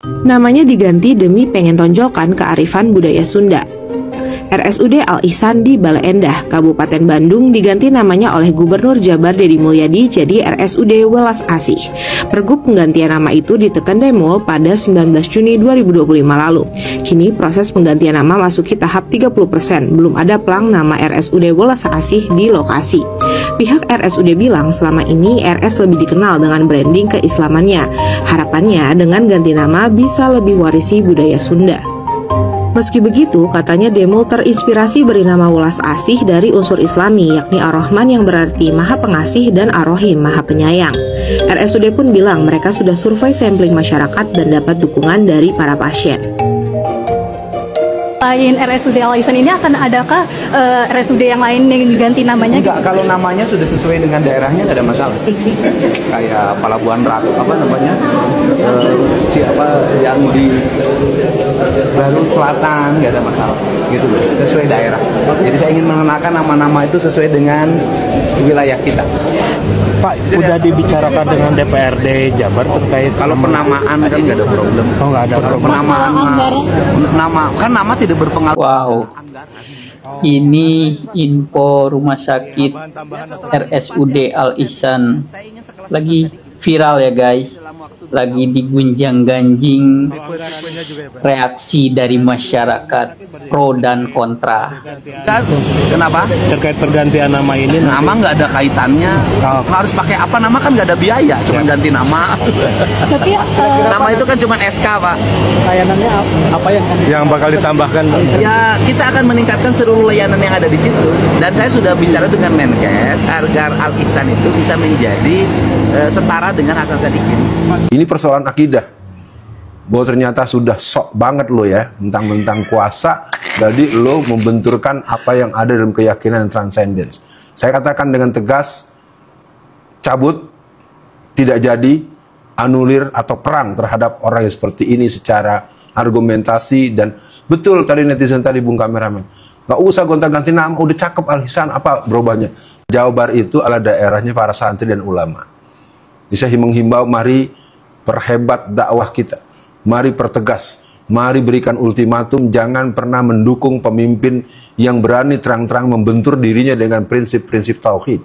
Namanya diganti demi pengen tonjolkan kearifan budaya Sunda. RSUD Al-Ihsan di Bale Endah, Kabupaten Bandung diganti namanya oleh Gubernur Jabar Deddy Mulyadi jadi RSUD Welas Asih. Pergub penggantian nama itu ditekan Demul pada 19 Juni 2025 lalu. Kini proses penggantian nama masuki tahap 30%, belum ada plang nama RSUD Welas Asih di lokasi. Pihak RSUD bilang selama ini RS lebih dikenal dengan branding keislamannya. Harapannya dengan ganti nama bisa lebih warisi budaya Sunda. Meski begitu, katanya Demul terinspirasi beri nama Welas Asih dari unsur Islami, yakni Ar-Rahman yang berarti Maha Pengasih dan Ar-Rahim Maha Penyayang. RSUD pun bilang mereka sudah survei sampling masyarakat dan dapat dukungan dari para pasien. Selain RSUD Al-Ihsan ini akan adakah RSUD yang lain yang diganti namanya? Enggak, kalau namanya sudah sesuai dengan daerahnya nggak ada masalah. Kayak Pelabuhan Ratu, apa namanya? Siapa yang di Garut Selatan nggak ada masalah, gitu loh, sesuai daerah. Jadi saya ingin mengenakan nama-nama itu sesuai dengan wilayah kita. Pak, udah dibicarakan dengan DPRD Jabar terkait kalau penamaan kan nggak ada problem. Oh, nggak ada. Kalau penamaan nama tidak berpengaruh. Wow, ini info rumah sakit RSUD Al-Ihsan lagi viral ya guys, lagi digunjang-ganjing reaksi dari masyarakat pro dan kontra. Kenapa? Terkait pergantian nama ini. Nama nggak ada kaitannya. Harus pakai apa nama kan nggak ada biaya, cuma ganti nama. Tapi Nama itu kan cuma SK, Pak. layanannya apa yang bakal ditambahkan? Ya, kita akan meningkatkan seluruh layanan yang ada di situ. Dan saya sudah bicara dengan Menkes agar Al-Ihsan itu bisa menjadi setara dengan Hasan Sadikin. Ini persoalan akidah. Bahwa ternyata sudah sok banget lo ya, mentang-mentang kuasa, jadi lo membenturkan apa yang ada dalam keyakinan dan transcendence. Saya katakan dengan tegas, cabut, tidak jadi, anulir atau perang terhadap orang yang seperti ini secara argumentasi. Dan betul tadi netizen tadi, Bung Kameramen, nggak usah gonta-ganti nama, udah cakep Al-Ihsan, apa berubahnya? Jawa Barat itu adalah daerahnya para santri dan ulama. Bisa menghimbau, mari perhebat dakwah kita, mari pertegas, mari berikan ultimatum, jangan pernah mendukung pemimpin yang berani terang-terang membentur dirinya dengan prinsip-prinsip tauhid.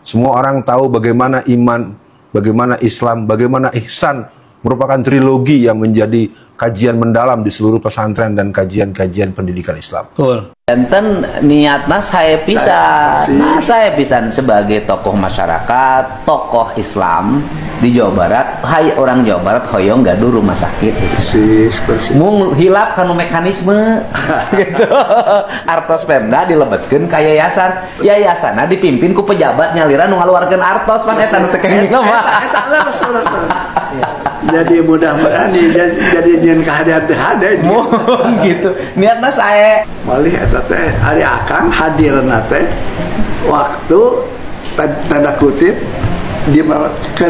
Semua orang tahu bagaimana iman, bagaimana Islam, bagaimana ihsan merupakan trilogi yang menjadi kajian mendalam di seluruh pesantren dan kajian-kajian pendidikan Islam. Betul. Enten niatna saya pisan sebagai tokoh masyarakat, tokoh Islam di Jawa Barat, hai orang Jawa Barat hoyong gaduh rumah sakit. Mung hilap kanu mekanisme gitu. Artos Pemda dilebetkeun ka yayasan. Yayasana dipimpin ku pejabat nyalira nu ngaluarkeun artos pan eta nu teu kenging mah. Jadi mudah-mudahan jadi nyen kehadiran gitu. Niatna saya malih eta teh ari akang hadirna teh waktu tanda kutip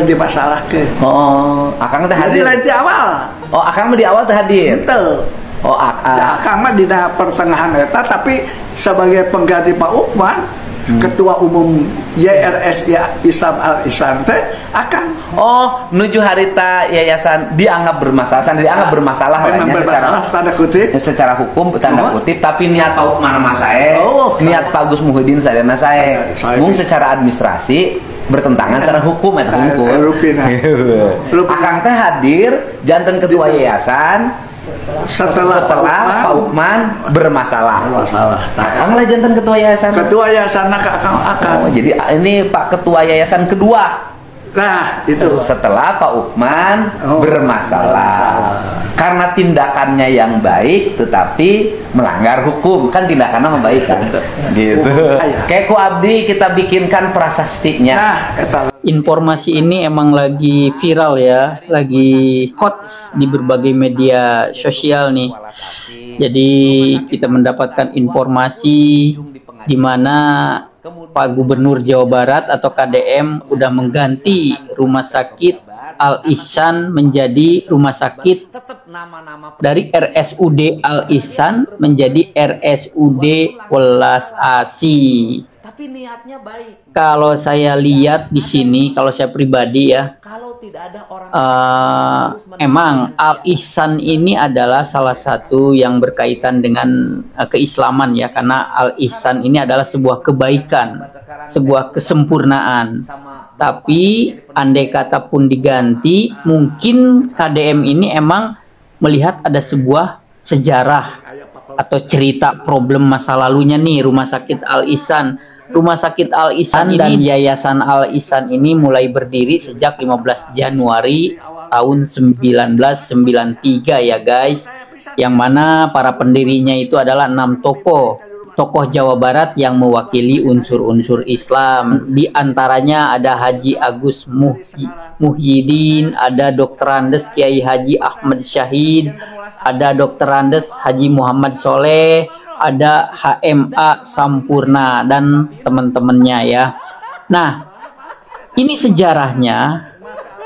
dimasalahkeun. Oh, akang teh hadir di awal. Oh, akang mah di awal teh hadir. Betul. Oh, akang mah di pertengahan eta, tapi sebagai pengganti Pak Ukman, Ketua Umum YRS Islam Al-Ihsan teh akang. Oh, menuju harita yayasan dianggap bermasalah, bermasalah tanda kutip. Secara hukum tanda kutip, tapi niat Pak Ukman mah saya, niat Pak Gus Muhyiddin sadana saya. Mung secara administrasi bertentangan secara hukum eta hukum. Akang teh hadir janten ketua yayasan setelah Pak Ukman bermasalah. Akang lah jantan ketua yayasan. Ketua yayasan akang. Oh, jadi ini Pak Ketua Yayasan kedua. Nah, itu setelah Pak Ukman bermasalah. Karena tindakannya yang baik tetapi melanggar hukum, kan tindakannya baik kan. Gitu. Kayak ku abdi kita bikinkan prasastinya. Nah, Informasi ini emang lagi viral ya, lagi hot di berbagai media sosial nih. Jadi kita mendapatkan informasi di mana Pak Gubernur Jawa Barat atau KDM udah mengganti rumah sakit Al-Ihsan menjadi rumah sakit dari RSUD Al-Ihsan menjadi RSUD Welas Asih. Tapi niatnya baik. Kalau saya lihat di sini, kalau saya pribadi ya, emang Al Ihsan ini adalah salah satu yang berkaitan dengan keislaman ya, karena Al Ihsan ini adalah sebuah kebaikan, sebuah kesempurnaan. Tapi andai kata pun diganti, mungkin KDM ini emang melihat ada sebuah sejarah atau cerita problem masa lalunya nih Rumah Sakit Al Ihsan. Rumah Sakit Al Ihsan dan Yayasan Al Ihsan ini mulai berdiri sejak 15 Januari tahun 1993 ya guys. Yang mana para pendirinya itu adalah 6 tokoh Jawa Barat yang mewakili unsur-unsur Islam. Di antaranya ada Haji Agus Muhyiddin, ada Dr. Andes Kiai Haji Ahmad Syahid, ada Dr. Andes Haji Muhammad Soleh, ada HMA Sampurna dan teman-temannya ya. Nah, ini sejarahnya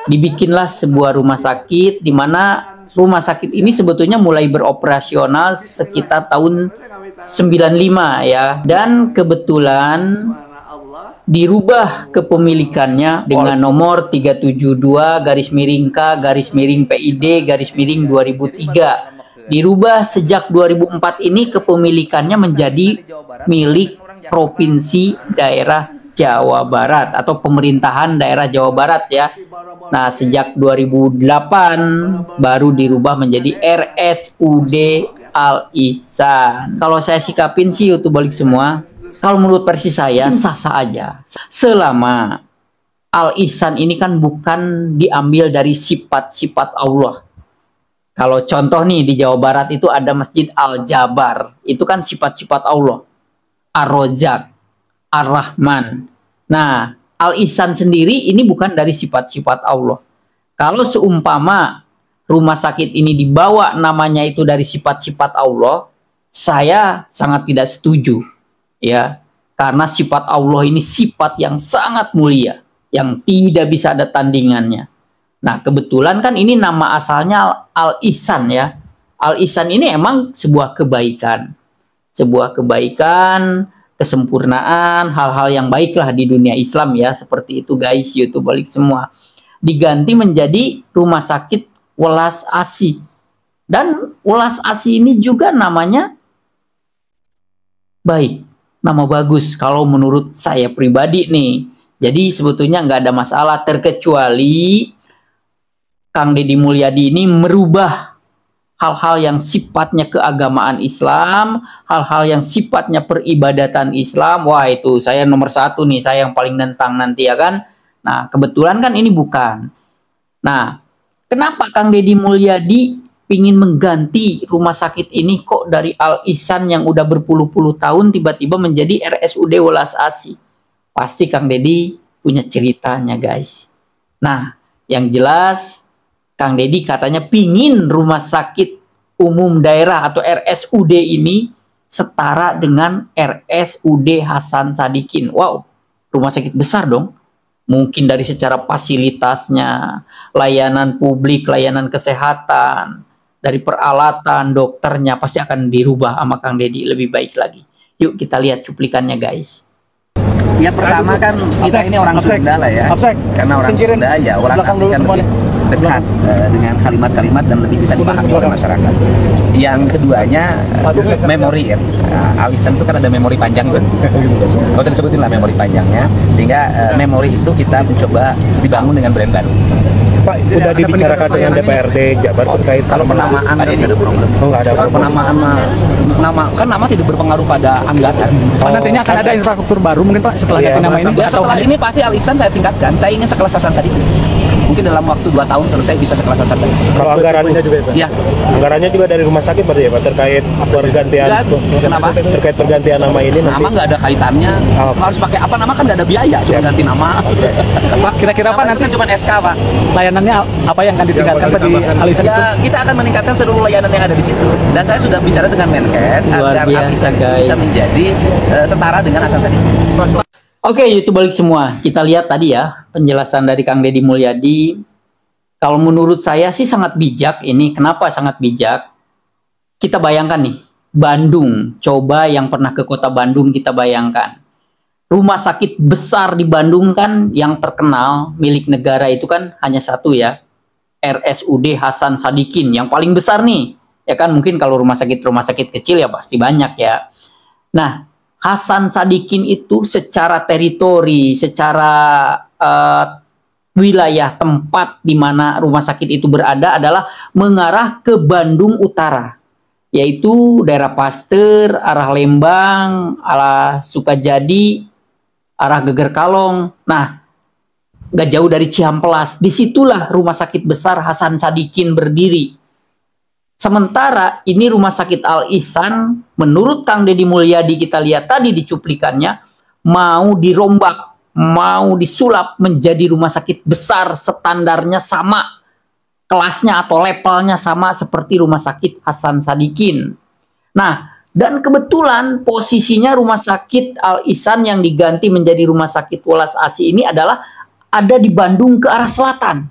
dibikinlah sebuah rumah sakit, di mana rumah sakit ini sebetulnya mulai beroperasional sekitar tahun 95 ya, dan kebetulan dirubah kepemilikannya dengan nomor 372-K-PID-2003. Dirubah sejak 2004 ini kepemilikannya menjadi milik Provinsi Daerah Jawa Barat atau pemerintahan daerah Jawa Barat ya. Nah, sejak 2008 baru dirubah menjadi RSUD Al Ihsan. Kalau saya sikapin sih itu balik semua. Kalau menurut versi saya sah-sah aja. Selama Al Ihsan ini kan bukan diambil dari sifat-sifat Allah. Kalau contoh nih di Jawa Barat itu ada Masjid Al Jabar, itu kan sifat-sifat Allah. Ar-Rozak, Ar-Rahman. Nah, Al Ihsan sendiri ini bukan dari sifat-sifat Allah. Kalau seumpama rumah sakit ini dibawa namanya itu dari sifat-sifat Allah, saya sangat tidak setuju. Ya, karena sifat Allah ini sifat yang sangat mulia, yang tidak bisa ada tandingannya. Nah, kebetulan kan ini nama asalnya Al Ihsan ya. Al Ihsan ini emang sebuah kebaikan. Sebuah kebaikan, kesempurnaan, hal-hal yang baiklah di dunia Islam ya. Seperti itu guys, YouTube balik semua. Diganti menjadi Rumah Sakit Welas Asih. Dan Welas Asih ini juga namanya baik. Nama bagus kalau menurut saya pribadi nih. Jadi sebetulnya nggak ada masalah, terkecuali Kang Deddy Mulyadi ini merubah hal-hal yang sifatnya keagamaan Islam, hal-hal yang sifatnya peribadatan Islam. Wah, itu saya nomor 1 nih, saya yang paling nentang nanti ya kan. Nah, kebetulan kan ini bukan. Nah, kenapa Kang Deddy Mulyadi ingin mengganti rumah sakit ini kok dari Al Ihsan yang udah berpuluh-puluh tahun tiba-tiba menjadi RSUD Welas Asih? Pasti Kang Deddy punya ceritanya guys. Nah, yang jelas Kang Deddy katanya pingin rumah sakit umum daerah atau RSUD ini setara dengan RSUD Hasan Sadikin. Wow, rumah sakit besar dong. Mungkin dari secara fasilitasnya, layanan publik, layanan kesehatan, dari peralatan, dokternya pasti akan dirubah sama Kang Deddy lebih baik lagi. Yuk kita lihat cuplikannya guys. Ya pertama kan kita ini orang Sunda lah ya. Karena orang Sunda ya orang asli kan lebih dekat dengan kalimat-kalimat dan lebih bisa dipahami oleh masyarakat. Yang keduanya memori ya. Al Ihsan itu kan ada memori panjang kan. Gak usah disebutin lah memori panjangnya. Sehingga memori itu kita mencoba dibangun dengan brand baru. Pak, udah dibicarakan dengan DPRD Jabar terkait kalau penamaan tadi ada problem. Oh, nggak ada. Kalau penamaan nama tidak berpengaruh pada anggaran. Pak, nantinya akan ada infrastruktur baru mungkin Pak setelah ganti nama ini? Setelah ini pasti Al Ihsan saya tingkatkan. Saya ingin sekelas Hasan Sadikin. Mungkin dalam waktu 2 tahun selesai bisa sekelas Hasan Sadikin. Kalau anggarannya juga Pak? Ya. Anggarannya juga dari rumah sakit berarti ya Pak terkait pergantian. Kenapa? Terkait pergantian nama ini. Nama nggak ada kaitannya. Harus pakai apa nama kan nggak ada biaya cuma ganti nama. Pak, kira-kira Pak nanti cuma SK Pak. Layanannya apa yang akan ditingkatkan Pak di Al Ihsan itu? Kita akan meningkatkan seluruh layanan yang ada di situ. Dan saya sudah bicara dengan Menkes agar Al Ihsan bisa menjadi setara dengan Hasan Sadikin. Oke, YouTube balik semua. Kita lihat tadi ya penjelasan dari Kang Deddy Mulyadi. Kalau menurut saya sih sangat bijak ini. Kenapa sangat bijak? Kita bayangkan nih, Bandung. Coba yang pernah ke kota Bandung kita bayangkan. rumah sakit besar di Bandung kan yang terkenal milik negara itu kan hanya satu ya, RSUD Hasan Sadikin yang paling besar nih. Ya kan, mungkin kalau rumah sakit kecil ya pasti banyak ya. Nah, Hasan Sadikin itu secara teritori, secara wilayah tempat di mana rumah sakit itu berada adalah mengarah ke Bandung Utara, yaitu daerah Pasteur, arah Lembang, arah Sukajadi, arah Geger Kalong. Nah, gak jauh dari Cihampelas. Disitulah rumah sakit besar Hasan Sadikin berdiri. Sementara ini rumah sakit Al Ihsan, menurut Kang Deddy Mulyadi kita lihat tadi di cuplikannya, mau dirombak, mau disulap menjadi rumah sakit besar, standarnya sama, kelasnya atau levelnya sama seperti rumah sakit Hasan Sadikin. Nah, dan kebetulan posisinya rumah sakit Al Ihsan yang diganti menjadi rumah sakit Welas Asih ini adalah ada di Bandung ke arah selatan.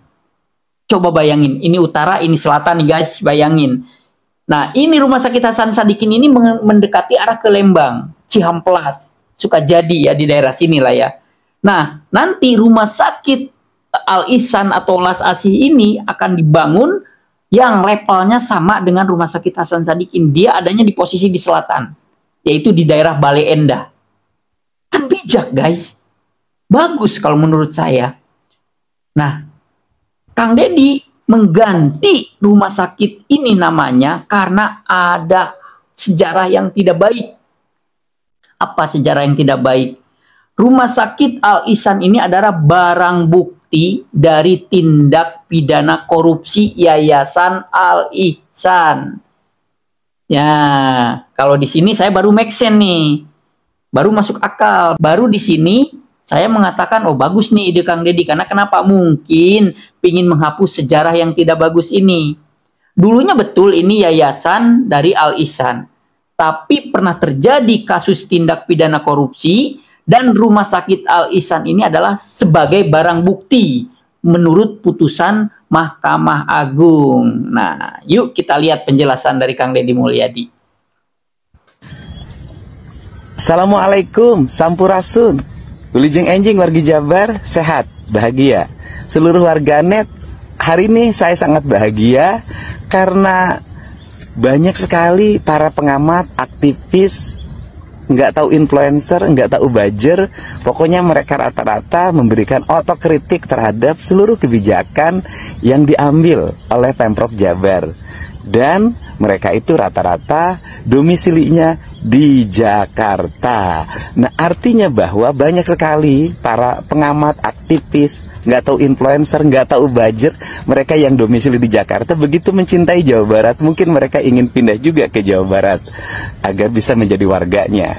Coba bayangin, ini utara, ini selatan nih guys, bayangin. Nah, ini rumah sakit Hasan Sadikin ini mendekati arah ke Lembang, Cihampelas, Sukajadi ya, di daerah sini lah ya. Nah, nanti rumah sakit Al Ihsan atau Welas Asih ini akan dibangun yang levelnya sama dengan rumah sakit Hasan Sadikin. Dia adanya di posisi di selatan, yaitu di daerah Bale Endah. Kan bijak guys. Bagus kalau menurut saya. Nah, Kang Deddy mengganti rumah sakit ini namanya karena ada sejarah yang tidak baik. Apa sejarah yang tidak baik? Rumah sakit Al Ihsan ini adalah barang bukti dari tindak pidana korupsi Yayasan Al Ihsan. Ya, kalau di sini saya baru make sense nih. Baru masuk akal. Baru di sini saya mengatakan, oh bagus nih ide Kang Deddy. Karena kenapa? Mungkin ingin menghapus sejarah yang tidak bagus ini. Dulunya betul ini yayasan dari Al Ihsan. Tapi pernah terjadi kasus tindak pidana korupsi. Dan rumah sakit Al Ihsan ini adalah sebagai barang bukti menurut putusan Mahkamah Agung. Nah, yuk kita lihat penjelasan dari Kang Deddy Mulyadi. Assalamualaikum, sampurasun. Wilujeng enjing wargi Jabar, sehat, bahagia. Seluruh warganet, hari ini saya sangat bahagia karena banyak sekali para pengamat, aktivis, nggak tahu influencer, nggak tahu buzzer, pokoknya mereka rata-rata memberikan otokritik terhadap seluruh kebijakan yang diambil oleh Pemprov Jabar. Dan mereka itu rata-rata domisilinya di Jakarta. Nah, artinya bahwa banyak sekali para pengamat, aktivis, nggak tahu influencer, nggak tahu buzzer, mereka yang domisili di Jakarta begitu mencintai Jawa Barat, mungkin mereka ingin pindah juga ke Jawa Barat agar bisa menjadi warganya.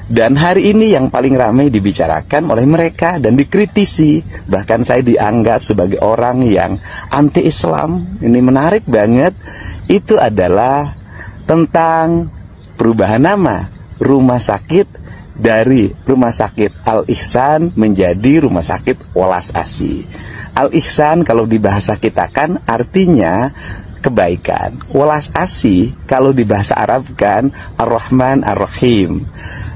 Dan hari ini yang paling ramai dibicarakan oleh mereka dan dikritisi, bahkan saya dianggap sebagai orang yang anti-Islam. Ini menarik banget. Itu adalah tentang perubahan nama rumah sakit dari Rumah Sakit Al Ihsan menjadi Rumah Sakit Welas Asih. Al Ihsan kalau di bahasa kita kan artinya kebaikan. Welas Asih kalau di bahasa Arab kan Ar-Rahman Ar-Rahim.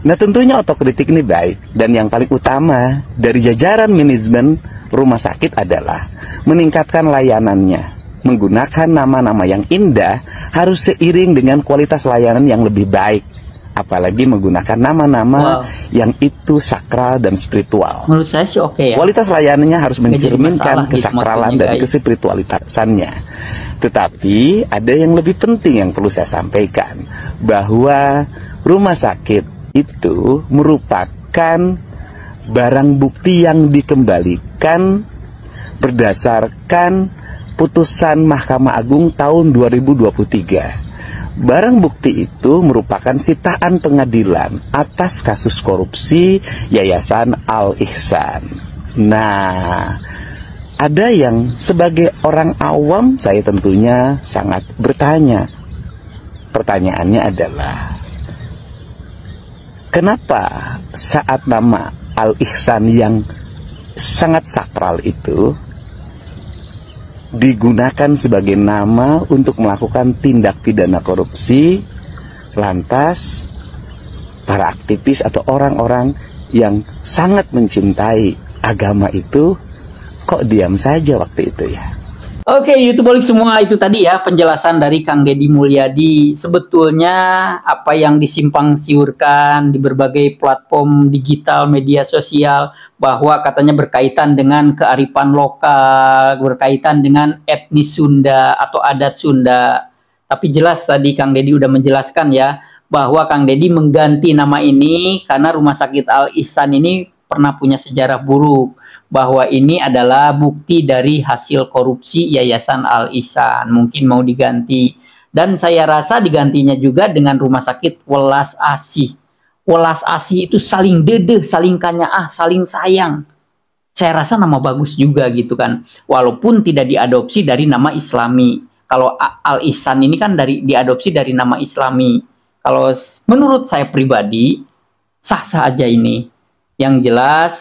Nah, tentunya otokritik ini baik. Dan yang paling utama dari jajaran manajemen rumah sakit adalah meningkatkan layanannya. Menggunakan nama-nama yang indah harus seiring dengan kualitas layanan yang lebih baik. Apalagi menggunakan nama-nama yang itu sakral dan spiritual. Menurut saya sih oke ya. Kualitas layanannya harus mencerminkan kesakralan dan kespiritualitasannya. Tetapi ada yang lebih penting yang perlu saya sampaikan, bahwa rumah sakit itu merupakan barang bukti yang dikembalikan berdasarkan putusan Mahkamah Agung tahun 2023. Barang bukti itu merupakan sitaan pengadilan atas kasus korupsi Yayasan Al Ihsan. Nah, ada yang sebagai orang awam, saya tentunya sangat bertanya. Pertanyaannya adalah, kenapa saat nama Al Ihsan yang sangat sakral itu digunakan sebagai nama untuk melakukan tindak pidana korupsi, lantas para aktivis atau orang-orang yang sangat mencintai agama itu kok diam saja waktu itu ya. Oke, YouTubeolik semua, itu tadi ya penjelasan dari Kang Deddy Mulyadi. Sebetulnya apa yang disimpang siurkan di berbagai platform digital media sosial bahwa katanya berkaitan dengan kearifan lokal, berkaitan dengan etnis Sunda atau adat Sunda. Tapi jelas tadi Kang Deddy udah menjelaskan ya bahwa Kang Deddy mengganti nama ini karena Rumah Sakit Al Ihsan ini pernah punya sejarah buruk, bahwa ini adalah bukti dari hasil korupsi Yayasan Al Ihsan, mungkin mau diganti. Dan saya rasa digantinya juga dengan Rumah Sakit Welas Asih. Welas Asih itu saling dedeh, saling kanyaah, saling sayang. Saya rasa nama bagus juga gitu kan, walaupun tidak diadopsi dari nama Islami. Kalau Al Ihsan ini kan diadopsi dari nama Islami. Kalau menurut saya pribadi sah-sah aja ini. Yang jelas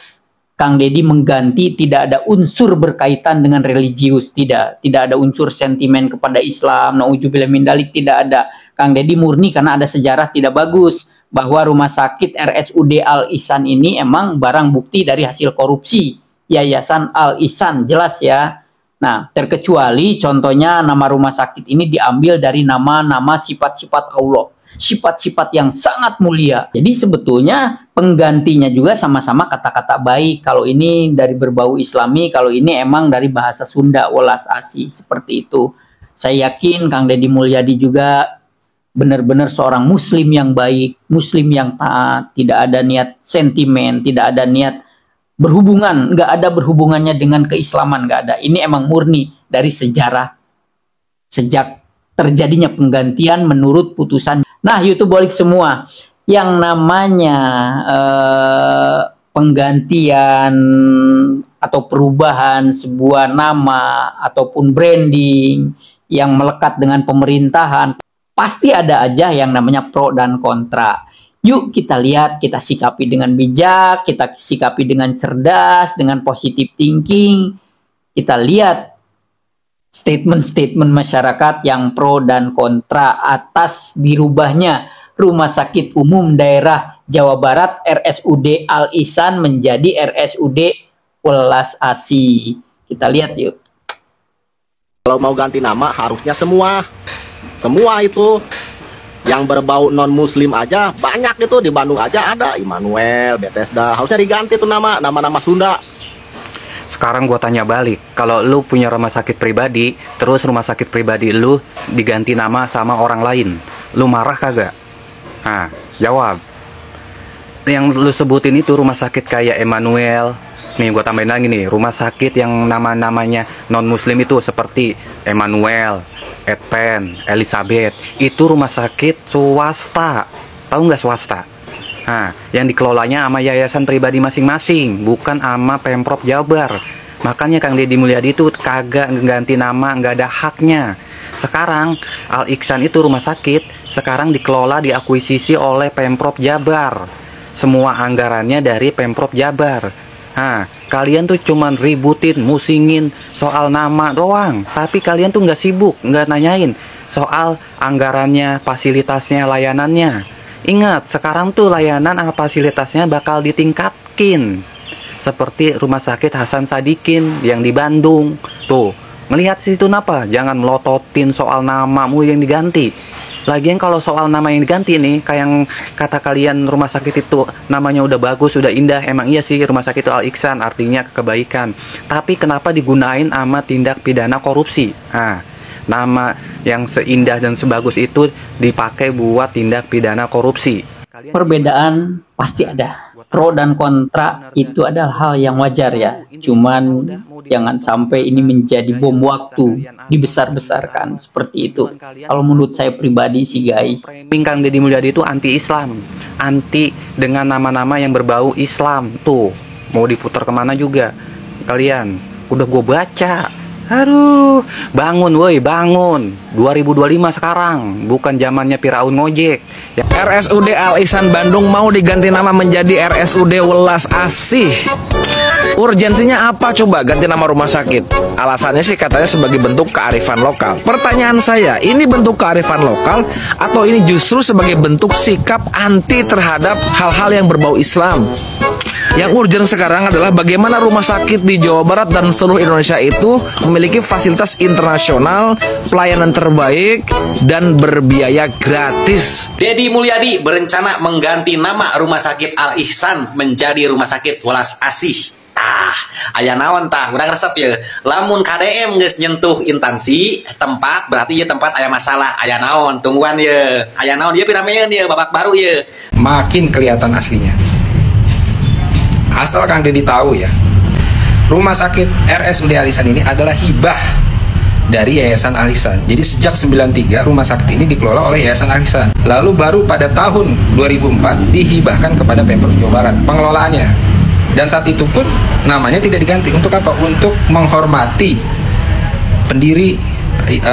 Kang Deddy mengganti tidak ada unsur berkaitan dengan religius, tidak ada unsur sentimen kepada Islam, nauzubillah min dzalik, tidak ada. Kang Deddy murni karena ada sejarah tidak bagus bahwa Rumah Sakit RSUD Al Ihsan ini emang barang bukti dari hasil korupsi Yayasan Al Ihsan, jelas ya. Nah, terkecuali contohnya nama rumah sakit ini diambil dari nama-nama sifat-sifat Allah, sifat-sifat yang sangat mulia. Jadi sebetulnya penggantinya juga sama-sama kata-kata baik. Kalau ini dari berbau Islami, kalau ini emang dari bahasa Sunda, Welas Asih, seperti itu. Saya yakin Kang Deddy Mulyadi juga benar-benar seorang muslim yang baik, muslim yang taat, tidak ada niat sentimen, tidak ada niat berhubungan, nggak ada berhubungannya dengan keislaman, nggak ada. Ini emang murni dari sejarah sejak terjadinya penggantian menurut putusan. Nah, YouTubeolik semua, yang namanya penggantian atau perubahan sebuah nama ataupun branding yang melekat dengan pemerintahan, pasti ada aja yang namanya pro dan kontra. Yuk kita lihat, kita sikapi dengan bijak, kita sikapi dengan cerdas, dengan positive thinking. Kita lihat statement-statement masyarakat yang pro dan kontra atas dirubahnya Rumah Sakit Umum Daerah Jawa Barat RSUD Al Ihsan menjadi RSUD Welas Asih. Kita lihat yuk. Kalau mau ganti nama harusnya semua itu yang berbau non muslim aja banyak itu, di Bandung aja ada Immanuel, Bethesda, harusnya diganti tuh nama-nama Sunda. Sekarang gua tanya balik, kalau lu punya rumah sakit pribadi, terus rumah sakit pribadi lu diganti nama sama orang lain, lu marah kagak? Nah, jawab. Yang lu sebutin itu rumah sakit kayak Immanuel, nih gua tambahin lagi nih, rumah sakit yang nama-namanya non muslim itu seperti Immanuel, Advent, Elizabeth, itu rumah sakit swasta. Tahu nggak swasta? Nah, yang dikelolanya sama yayasan pribadi masing-masing, bukan sama Pemprov Jabar. Makanya Kang Deddy Mulyadi itu kagak ganti nama, nggak ada haknya. Sekarang Al Ihsan itu rumah sakit, sekarang dikelola, diakuisisi oleh Pemprov Jabar. Semua anggarannya dari Pemprov Jabar. Nah, kalian tuh cuman ributin, musingin soal nama doang, tapi kalian tuh nggak sibuk, nggak nanyain soal anggarannya, fasilitasnya, layanannya. Ingat, sekarang tuh layanan sama fasilitasnya bakal ditingkatkin. Seperti Rumah Sakit Hasan Sadikin yang di Bandung. Tuh, ngelihat situ napa? Jangan melototin soal namamu yang diganti. Lagian kalau soal nama yang diganti nih, kayak yang kata kalian rumah sakit itu namanya udah bagus, udah indah. Emang iya sih Rumah Sakit Al Ihsan artinya kebaikan. Tapi kenapa digunain sama tindak pidana korupsi? Nah, nama yang seindah dan sebagus itu dipakai buat tindak pidana korupsi. Perbedaan pasti ada. Pro dan kontra itu adalah hal yang wajar ya. Cuman jangan sampai ini menjadi bom waktu, dibesar-besarkan seperti itu. Kalau menurut saya pribadi sih guys. Kang Deddy Mulyadi itu anti-Islam, anti dengan nama-nama yang berbau Islam. Tuh, mau diputar kemana juga. Kalian, udah gue baca. Aduh, bangun woi, bangun. 2025 sekarang, bukan zamannya Firaun ngojek. Ya. RSUD Al Ihsan Bandung mau diganti nama menjadi RSUD Welas Asih. Urgensinya apa coba ganti nama rumah sakit? Alasannya sih katanya sebagai bentuk kearifan lokal. Pertanyaan saya, ini bentuk kearifan lokal atau ini justru sebagai bentuk sikap anti terhadap hal-hal yang berbau Islam? Yang urgent sekarang adalah bagaimana rumah sakit di Jawa Barat dan seluruh Indonesia itu memiliki fasilitas internasional, pelayanan terbaik, dan berbiaya gratis. Deddy Mulyadi berencana mengganti nama Rumah Sakit Al Ihsan menjadi Rumah Sakit Welas Asih. Aya naon tah, urang resep ya. Lamun KDM geus nyentuh instansi tempat, berarti ya tempat aya masalah. Aya naon, tungguan ya. Aya naon dia pirameun ya, babak baru ya. Makin kelihatan aslinya. Asal Kang Deddy tahu ya, Rumah Sakit RSUD Al Ihsan ini adalah hibah dari Yayasan Al Ihsan. Jadi sejak 93 rumah sakit ini dikelola oleh Yayasan Al Ihsan. Lalu baru pada tahun 2004 dihibahkan kepada Pemprov Jawa Barat pengelolaannya. Dan saat itu pun namanya tidak diganti. Untuk apa? Untuk menghormati pendiri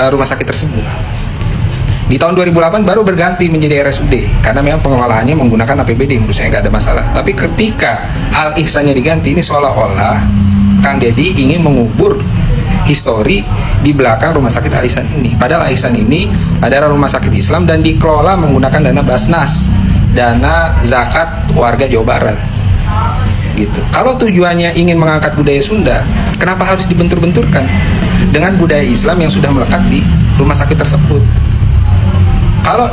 rumah sakit tersebut. Di tahun 2008 baru berganti menjadi RSUD karena memang pengelolaannya menggunakan APBD, menurut saya nggak ada masalah. Tapi ketika Al Ihsannya diganti, ini seolah-olah Kang Deddy ingin mengubur histori di belakang rumah sakit Al Ihsan ini. Padahal Al Ihsan ini adalah rumah sakit Islam dan dikelola menggunakan dana Basnas, dana zakat warga Jawa Barat. Gitu. Kalau tujuannya ingin mengangkat budaya Sunda, kenapa harus dibentur-benturkan dengan budaya Islam yang sudah melekat di rumah sakit tersebut? Kalau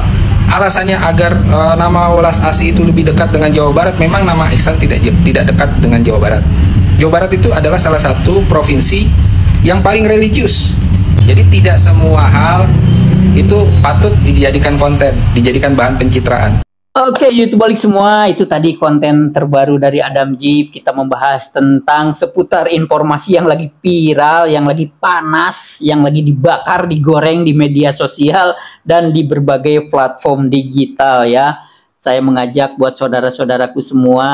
alasannya agar nama Welas Asih itu lebih dekat dengan Jawa Barat, memang nama Ihsan tidak dekat dengan Jawa Barat. Jawa Barat itu adalah salah satu provinsi yang paling religius. Jadi tidak semua hal itu patut dijadikan konten, dijadikan bahan pencitraan. Oke, YouTube balik semua, itu tadi konten terbaru dari Adam Jeep. Kita membahas tentang seputar informasi yang lagi viral, yang lagi panas, yang lagi dibakar, digoreng di media sosial dan di berbagai platform digital ya. Saya mengajak buat saudara-saudaraku semua,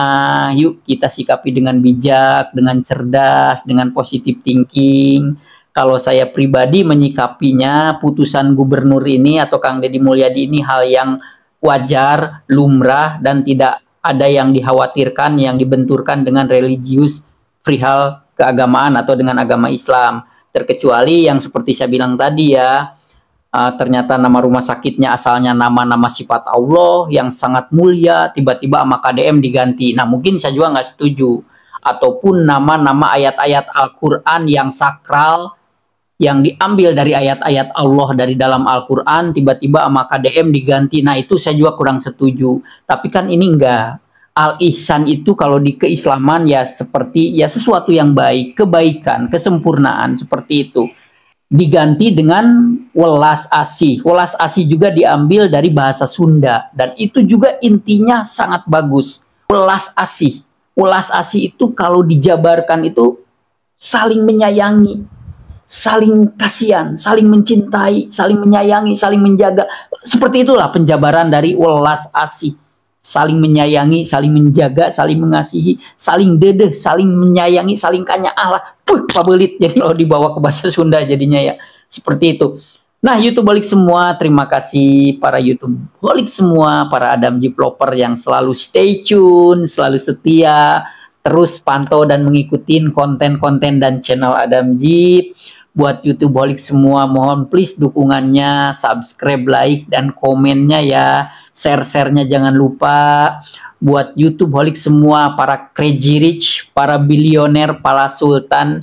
yuk kita sikapi dengan bijak, dengan cerdas, dengan positive thinking. Kalau saya pribadi menyikapinya, putusan gubernur ini atau Kang Deddy Mulyadi ini hal yang wajar, lumrah, dan tidak ada yang dikhawatirkan, yang dibenturkan dengan religius perihal keagamaan atau dengan agama Islam. Terkecuali yang seperti saya bilang tadi ya, ternyata nama rumah sakitnya asalnya nama-nama sifat Allah yang sangat mulia, tiba-tiba sama KDM diganti. Nah mungkin saya juga nggak setuju. Ataupun nama-nama ayat-ayat Al-Quran yang sakral, yang diambil dari ayat-ayat Allah dari dalam Al-Quran, tiba-tiba sama KDM diganti. Nah itu saya juga kurang setuju. Tapi kan ini enggak. Al-Ihsan itu kalau di keislaman ya seperti ya sesuatu yang baik, kebaikan, kesempurnaan, seperti itu. Diganti dengan Welas Asih. Welas Asih juga diambil dari bahasa Sunda. Dan itu juga intinya sangat bagus. Welas Asih. Welas Asih itu kalau dijabarkan itu saling menyayangi, saling kasihan, saling mencintai, saling menyayangi, saling menjaga. Seperti itulah penjabaran dari Welas Asih. Saling menyayangi, saling menjaga, saling mengasihi, saling dedeh, saling menyayangi, saling kanya Allah. Pabelit. Jadi kalau dibawa ke bahasa Sunda jadinya ya seperti itu. Nah, YouTube balik semua, terima kasih para YouTube balik semua, para Adam Jeep Lover yang selalu stay tune, selalu setia, terus pantau dan mengikuti konten-konten dan channel Adam Jeep. Buat YouTube Holic semua, mohon please dukungannya, subscribe, like, dan komennya ya. Share-share-nya jangan lupa. Buat YouTube Holic semua, para crazy rich, para bilioner, para sultan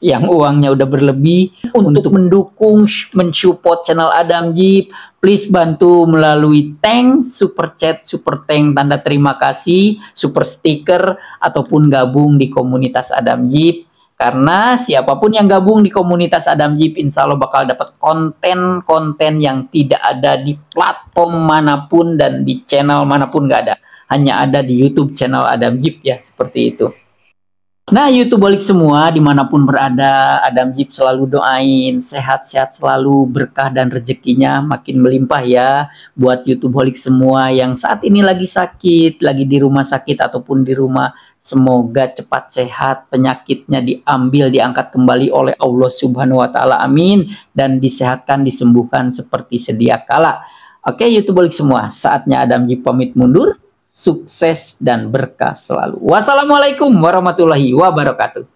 yang uangnya udah berlebih untuk mendukung, mensupport channel Adam Jeep, please bantu melalui thank, super chat, super thank, tanda terima kasih, super stiker, ataupun gabung di komunitas Adam Jeep. Karena siapapun yang gabung di komunitas Adam Jeep, insya Allah bakal dapat konten-konten yang tidak ada di platform manapun dan di channel manapun, nggak ada. Hanya ada di YouTube channel Adam Jeep ya, seperti itu. Nah, YouTube balik semua, dimanapun berada, Adam Jeep selalu doain sehat-sehat selalu, berkah dan rezekinya makin melimpah ya. Buat YouTube balik semua yang saat ini lagi sakit, lagi di rumah sakit ataupun di rumah, semoga cepat sehat, penyakitnya diambil, diangkat kembali oleh Allah Subhanahu wa Ta'ala, amin, dan disehatkan, disembuhkan seperti sedia kala. Oke, YouTube balik semua, saatnya Adam Jeep pamit mundur. Sukses dan berkah selalu. Wassalamualaikum warahmatullahi wabarakatuh.